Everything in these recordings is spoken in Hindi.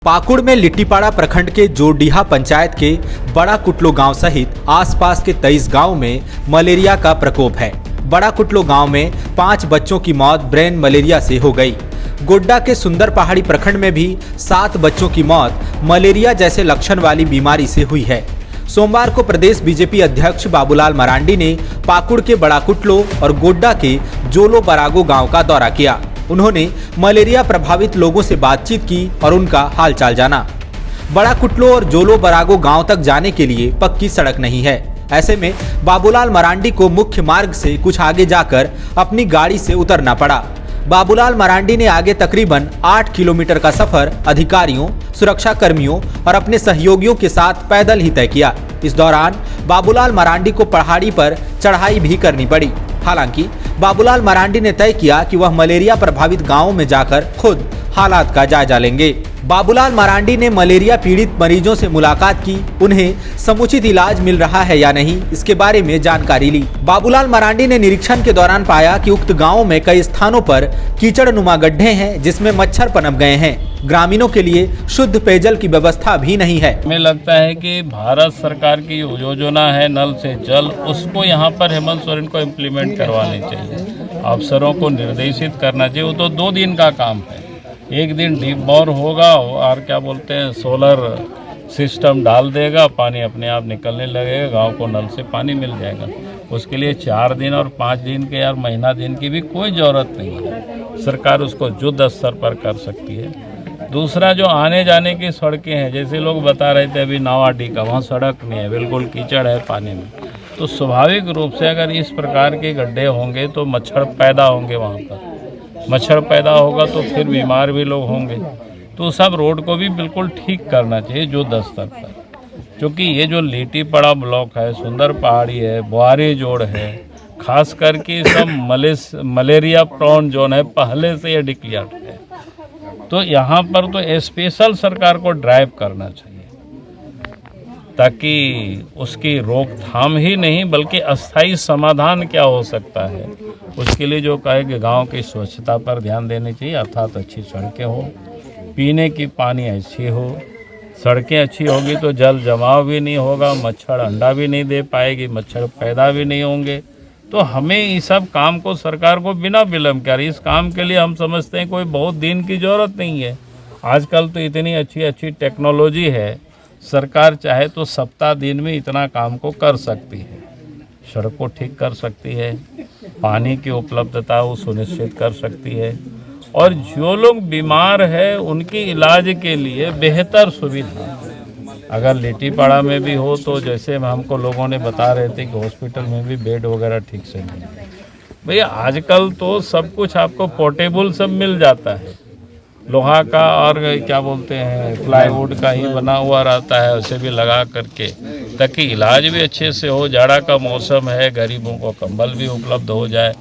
पाकुड़ में लिट्टीपाड़ा प्रखंड के जोडीहा पंचायत के बड़ा कुटलो गांव सहित आसपास के 23 गांव में मलेरिया का प्रकोप है। बड़ा कुटलो गांव में 5 बच्चों की मौत ब्रेन मलेरिया से हो गई। गोड्डा के सुंदर पहाड़ी प्रखंड में भी 7 बच्चों की मौत मलेरिया जैसे लक्षण वाली बीमारी से हुई है। सोमवार को प्रदेश बीजेपी अध्यक्ष बाबूलाल मरांडी ने पाकुड़ के बड़ा कुटलो और गोड्डा के जोलो बरागो गाँव का दौरा किया। उन्होंने मलेरिया प्रभावित लोगों से बातचीत की और उनका हालचाल जाना। बड़ा कुटलो और जोलो बरागो गांव तक जाने के लिए पक्की सड़क नहीं है। ऐसे में बाबूलाल मरांडी को मुख्य मार्ग से कुछ आगे जाकर अपनी गाड़ी से उतरना पड़ा। बाबूलाल मरांडी ने आगे तकरीबन 8 किलोमीटर का सफर अधिकारियों, सुरक्षा कर्मियों और अपने सहयोगियों के साथ पैदल ही तय किया। इस दौरान बाबूलाल मरांडी को पहाड़ी पर चढ़ाई भी करनी पड़ी। हालांकि बाबूलाल मरांडी ने तय किया कि वह मलेरिया प्रभावित गांवों में जाकर खुद हालात का जायजा लेंगे। बाबूलाल मरांडी ने मलेरिया पीड़ित मरीजों से मुलाकात की, उन्हें समुचित इलाज मिल रहा है या नहीं इसके बारे में जानकारी ली। बाबूलाल मरांडी ने निरीक्षण के दौरान पाया कि उक्त गांवों में कई स्थानों पर कीचड़नुमा गड्ढे हैं जिसमें मच्छर पनप गए हैं। ग्रामीणों के लिए शुद्ध पेयजल की व्यवस्था भी नहीं है। हमें लगता है कि भारत सरकार की योजना है नल से जल, उसको यहाँ पर हेमंत सोरेन को इम्प्लीमेंट करवानी चाहिए। अफसरों को निर्देशित करना चाहिए। वो तो 2 दिन का काम है। एक दिन डीप बोर होगा और क्या बोलते हैं सोलर सिस्टम डाल देगा, पानी अपने आप निकलने लगेगा, गांव को नल से पानी मिल जाएगा। उसके लिए 4 दिन और 5 दिन के और महीना दिन की भी कोई ज़रूरत नहीं है। सरकार उसको युद्ध स्तर पर कर सकती है। दूसरा, जो आने जाने की सड़कें हैं, जैसे लोग बता रहे थे अभी नावाडी का, वहाँ सड़क नहीं है, बिल्कुल कीचड़ है पानी में। तो स्वाभाविक रूप से अगर इस प्रकार के गड्ढे होंगे तो मच्छर पैदा होंगे, वहाँ पर मच्छर पैदा होगा तो फिर बीमार भी लोग होंगे। तो सब रोड को भी बिल्कुल ठीक करना चाहिए युद्ध स्तर पर, क्योंकि ये जो लिट्टीपाड़ा ब्लॉक है, सुंदर पहाड़ी है, बुआरी जोड़ है, खास करके सब मलेरिया प्रोन जोन है, पहले से ये डिक्लेयर्ड है। तो यहाँ पर तो स्पेशल सरकार को ड्राइव करना चाहिए ताकि उसकी रोकथाम ही नहीं बल्कि अस्थायी समाधान क्या हो सकता है उसके लिए जो कहे कि गांव की स्वच्छता पर ध्यान देनी चाहिए, अर्थात अच्छी सड़कें हो, पीने की पानी अच्छी हो। सड़कें अच्छी होगी तो जल जमाव भी नहीं होगा, मच्छर अंडा भी नहीं दे पाएगी, मच्छर पैदा भी नहीं होंगे। तो हमें इस सब काम को सरकार को बिना विलम्ब कर, इस काम के लिए हम समझते हैं कोई बहुत दिन की ज़रूरत नहीं है। आजकल तो इतनी अच्छी टेक्नोलॉजी है, सरकार चाहे तो सप्ताह दिन में इतना काम को कर सकती है। सड़क को ठीक कर सकती है, पानी की उपलब्धता वो सुनिश्चित कर सकती है, और जो लोग बीमार है उनके इलाज के लिए बेहतर सुविधा अगर लिट्टीपाड़ा में भी हो तो जैसे हमको लोगों ने बता रहे थे कि हॉस्पिटल में भी बेड वगैरह ठीक से नहीं है। भैया आजकल तो सब कुछ आपको पोर्टेबल सब मिल जाता है, लोहा का और क्या बोलते हैं प्लाईवुड का ही बना हुआ रहता है, उसे भी लगा करके ताकि इलाज भी अच्छे से हो। जाड़ा का मौसम है, गरीबों को कंबल भी उपलब्ध हो जाए,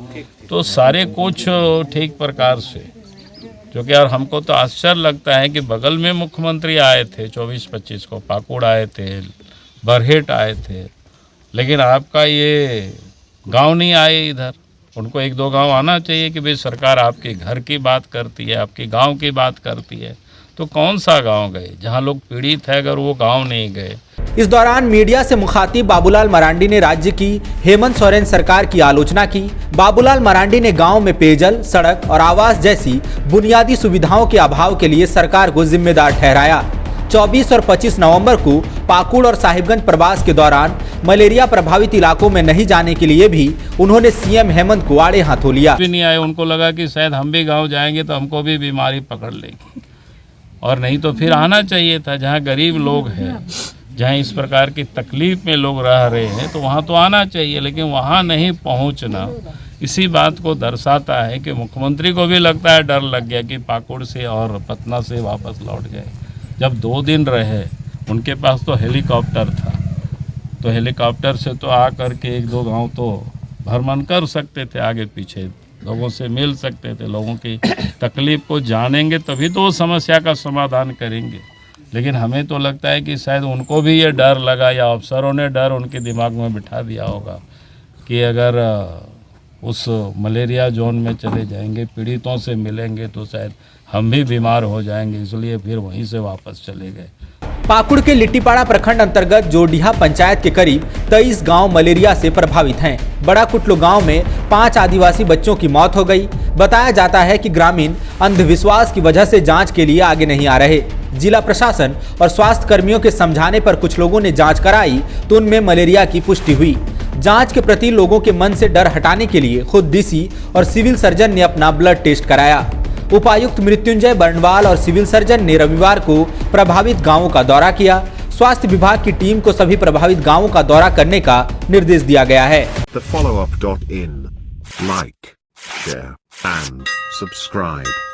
तो सारे कुछ ठीक प्रकार से। क्योंकि यार हमको तो आश्चर्य लगता है कि बगल में मुख्यमंत्री आए थे 24-25 को, पाकुड़ आए थे, बरहेट आए थे, लेकिन आपका ये गांव नहीं आए इधर। उनको 1-2 गांव आना चाहिए कि भाई सरकार आपके घर की बात करती है, आपके गांव की बात करती है। तो कौन सा गांव गए जहां लोग पीड़ित है, अगर वो गांव नहीं गए। इस दौरान मीडिया से मुखातिब बाबूलाल मरांडी ने राज्य की हेमंत सोरेन सरकार की आलोचना की। बाबूलाल मरांडी ने गांव में पेयजल, सड़क और आवास जैसी बुनियादी सुविधाओं के अभाव के लिए सरकार को जिम्मेदार ठहराया। 24 और 25 नवंबर को पाकुड़ और साहिबगंज प्रवास के दौरान मलेरिया प्रभावित इलाकों में नहीं जाने के लिए भी उन्होंने सीएम हेमंत को आड़े हाथों लिया। भी नहीं आए, उनको लगा कि शायद हम भी गाँव जाएंगे तो हमको भी बीमारी पकड़ लेगी, और नहीं तो फिर आना चाहिए था। जहाँ गरीब लोग हैं, जहाँ इस प्रकार की तकलीफ में लोग रह रहे हैं, तो वहाँ तो आना चाहिए, लेकिन वहाँ नहीं पहुँचना इसी बात को दर्शाता है कि मुख्यमंत्री को भी लगता है, डर लग गया कि पाकुड़ से और पटना से वापस लौट गए। जब 2 दिन रहे, उनके पास तो हेलीकॉप्टर था, तो हेलीकॉप्टर से तो आ कर के 1-2 गाँव तो भ्रमण कर सकते थे, आगे पीछे लोगों से मिल सकते थे, लोगों की तकलीफ को जानेंगे तभी तो समस्या का समाधान करेंगे। लेकिन हमें तो लगता है कि शायद उनको भी ये डर लगा, या अफसरों ने डर उनके दिमाग में बिठा दिया होगा कि अगर उस मलेरिया जोन में चले जाएंगे, पीड़ितों से मिलेंगे, तो शायद हम भी बीमार हो जाएंगे, इसलिए फिर वहीं से वापस चले गए। पाकुड़ के लिट्टीपाड़ा प्रखंड अंतर्गत जोडीहा पंचायत के करीब 23 गांव मलेरिया से प्रभावित हैं। बड़ा कुटलो गांव में 5 आदिवासी बच्चों की मौत हो गई। बताया जाता है कि ग्रामीण अंधविश्वास की वजह से जांच के लिए आगे नहीं आ रहे। जिला प्रशासन और स्वास्थ्य कर्मियों के समझाने पर कुछ लोगों ने जांच कराई तो उनमें मलेरिया की पुष्टि हुई। जांच के प्रति लोगों के मन से डर हटाने के लिए खुद डीसी और सिविल सर्जन ने अपना ब्लड टेस्ट कराया। उपायुक्त मृत्युंजय बर्णवाल और सिविल सर्जन ने रविवार को प्रभावित गांवों का दौरा किया। स्वास्थ्य विभाग की टीम को सभी प्रभावित गांवों का दौरा करने का निर्देश दिया गया है। The follow-up.in. Like, share and subscribe.